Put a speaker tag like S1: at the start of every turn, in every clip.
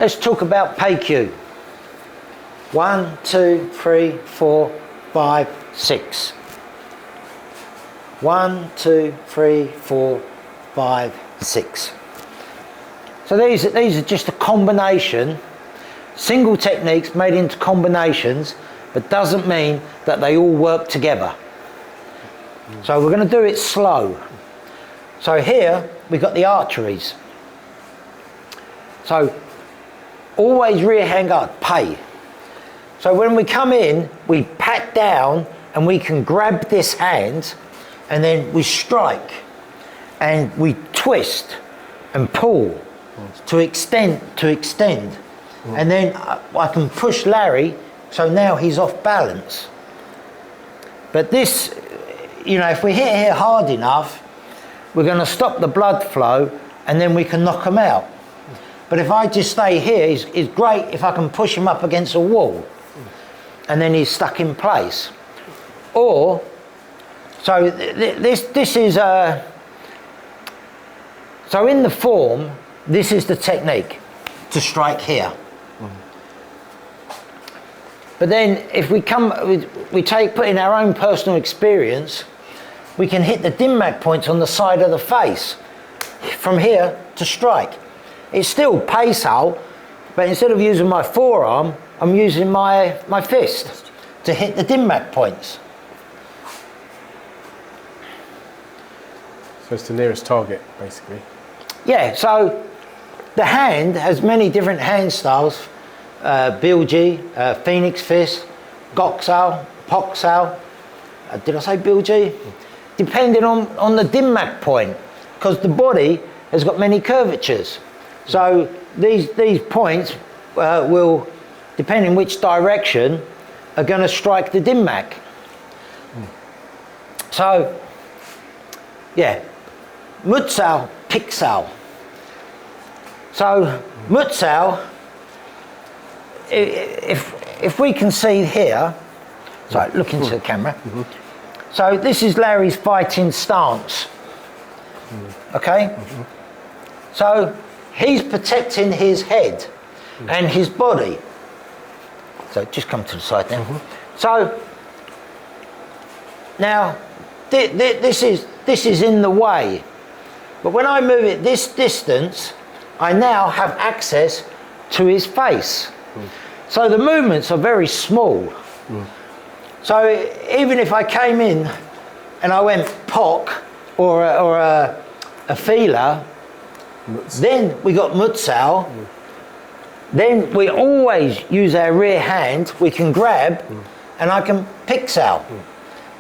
S1: Let's talk about payq. 1, 2, 3, 4, 5, 6. 1, 2, 3, 4, 5, 6. So these are just a combination, single techniques made into combinations, but doesn't mean that they all work together. So we're going to do it slow. So here we've got the arteries. So always rear hand guard, pay. So when we come in, we pat down and we can grab this hand and then we strike and we twist and pull to extend. And then I can push Larry, so now he's off balance. But this, you know, if we hit here hard enough, we're going to stop the blood flow and then we can knock him out. But if I just stay here, it's great if I can push him up against a wall and then he's stuck in place. Or, so this is, so in the form, this is the technique to strike here. But then if we put in our own personal experience, we can hit the dim-mak points on the side of the face from here to strike. It's still payq, but instead of using my forearm, I'm using my fist to hit the dim-mak points.
S2: So it's the nearest target, basically.
S1: Yeah, so the hand has many different hand styles. Bilji, Phoenix Fist, Gok Sau, Pock Sau. Did I say Bilji? Depending on the dim-mak point, because the body has got many curvatures. So these points will, depending which direction, are going to strike the dim-mak. So, yeah, Mut Sau, Pik Sau. So Mut Sau, if we can see here, sorry, look into the camera. So this is Larry's fighting stance. Okay? So he's protecting his head and his body. So just come to the side then. So now this is in the way. But when I move it this distance, I now have access to his face. So the movements are very small. So even if I came in and I went pock or a feeler, then we got Mut Sau. Then we always use our rear hand. We can grab and I can payq sau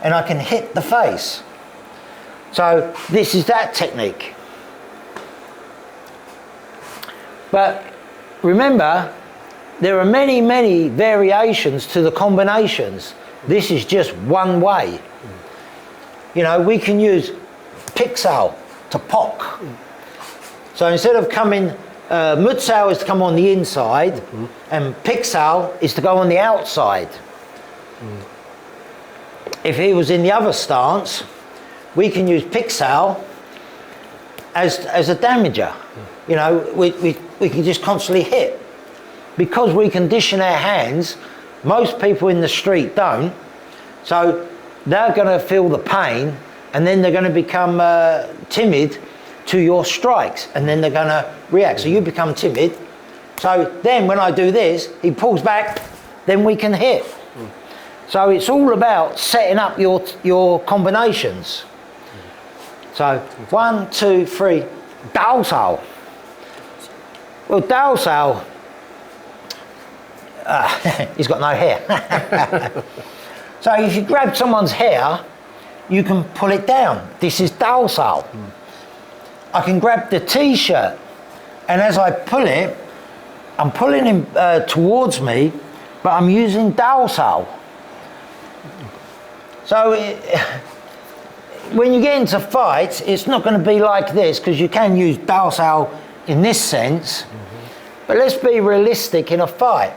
S1: and I can hit the face. So this is that technique. But remember, there are many, many variations to the combinations. This is just one way. You know, we can use payq sau to pock. So instead of coming, Mut Sau is to come on the inside, and payq sau is to go on the outside. If he was in the other stance, we can use payq sau as a damager. You know, we can just constantly hit. Because we condition our hands, most people in the street don't, so they're going to feel the pain and then they're going to become timid to your strikes and then they're going to react. So you become timid. So then when I do this, he pulls back, then we can hit. So it's all about setting up your combinations. So 1, 2, 3, Dao Sau. Well, Dao Sau, he's got no hair. So if you grab someone's hair, you can pull it down. This is Dao Sau. I can grab the t-shirt, and as I pull it, I'm pulling him towards me, but I'm using Dao Sau. So when you get into fights, it's not going to be like this, because you can use Dao Sau in this sense, but let's be realistic in a fight.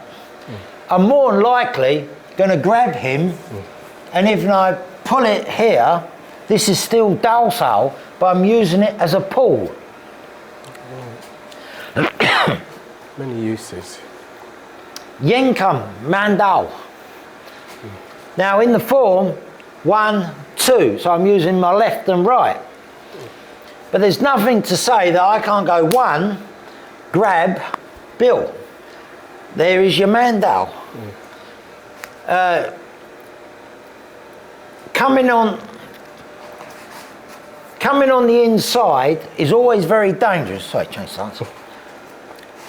S1: I'm more than likely going to grab him, and if I pull it here, this is still Dao Sau, but I'm using it as a pull.
S2: Many uses.
S1: Yenkam, Mandao. Now in the form 1, 2, so I'm using my left and right. But there's nothing to say that I can't go 1, grab, Bill. There is your Mandao. Coming on the inside is always very dangerous. Sorry, change stance.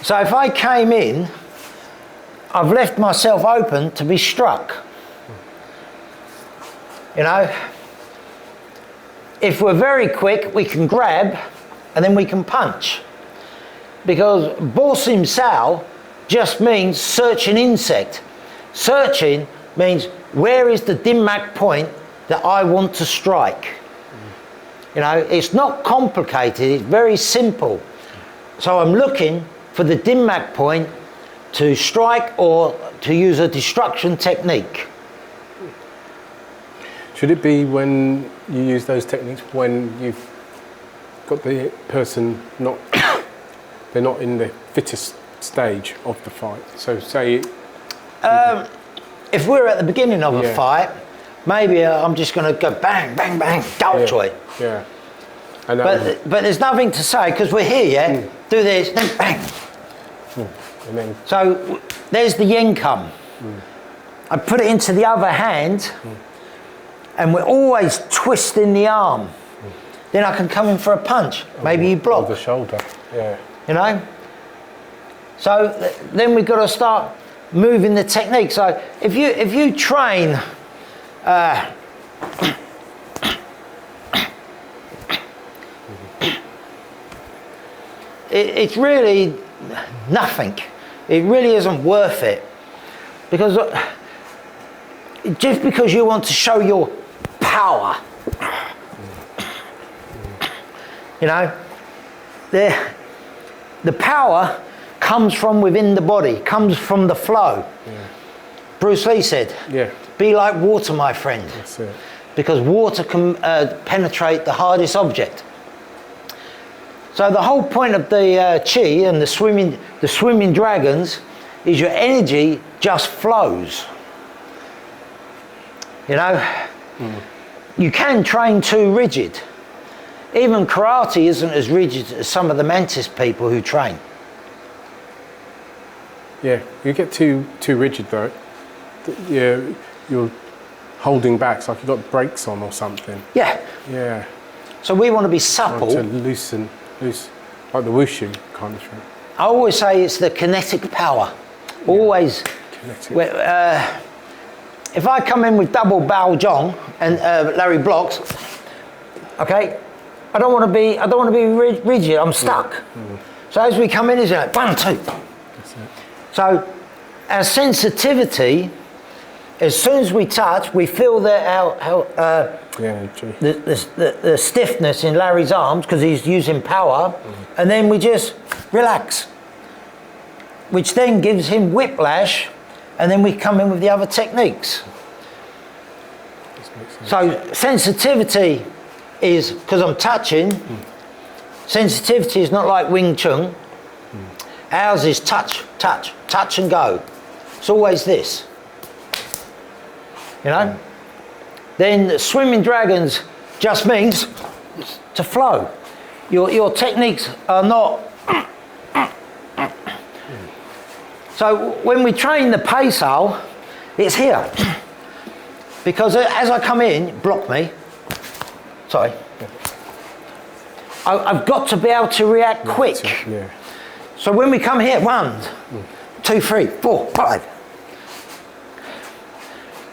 S1: So if I came in, I've left myself open to be struck. You know, if we're very quick, we can grab and then we can punch. Because Bo Sim Sau just means search an insect. Searching means where is the dim-mak point that I want to strike. You know, it's not complicated, it's very simple. So I'm looking for the dim-mak point to strike or to use a destruction technique.
S2: Should it be when you use those techniques when you've got the person not, they're not in the fittest stage of the fight? So say...
S1: if we're at the beginning of a fight, maybe I'm just going to go bang, bang, bang, go to it.
S2: Yeah. And
S1: but there's nothing to say because we're here, do this, then bang.
S2: And then,
S1: so there's the yenkam. I put it into the other hand and we're always twisting the arm. Then I can come in for a punch. Maybe you block.
S2: the shoulder, yeah.
S1: You know? So then we've got to start moving the technique. So if you train it's really nothing. It really isn't worth it. Because just because you want to show your power, you know, the power comes from within the body, comes from the flow.
S2: Yeah.
S1: Bruce Lee said, be like water, my friend.
S2: That's it.
S1: Because water can penetrate the hardest object. So the whole point of the chi and the swimming dragons is your energy just flows. You know, you can train too rigid. Even karate isn't as rigid as some of the Mantis people who train.
S2: Yeah, you get too rigid though. You're holding back, it's like you've got brakes on or something.
S1: Yeah.
S2: Yeah.
S1: So we want to be supple.
S2: To loosen, like the wushu kind of thing.
S1: I always say it's the kinetic power. Always.
S2: Kinetic.
S1: If I come in with double Bao Zhong and Larry blocks, okay, I don't want to be rigid. I'm stuck. So as we come in, it's like 1, 2. So our sensitivity, as soon as we touch, we feel the stiffness in Larry's arms because he's using power, and then we just relax, which then gives him whiplash, and then we come in with the other techniques. So sensitivity is, because I'm touching, sensitivity is not like Wing Chun. Ours is touch, touch, touch and go. It's always this. You know? Then swimming dragons just means to flow. Your techniques are not. So when we train the payq, it's here. Because as I come in, block me. Sorry. I've got to be able to react quick.
S2: Yeah.
S1: So when we come here, 1, 2, 3, 4, 5.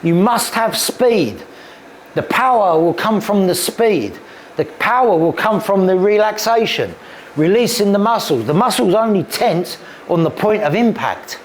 S1: You must have speed. The power will come from the speed. The power will come from the relaxation, releasing the muscles. The muscles only tense on the point of impact.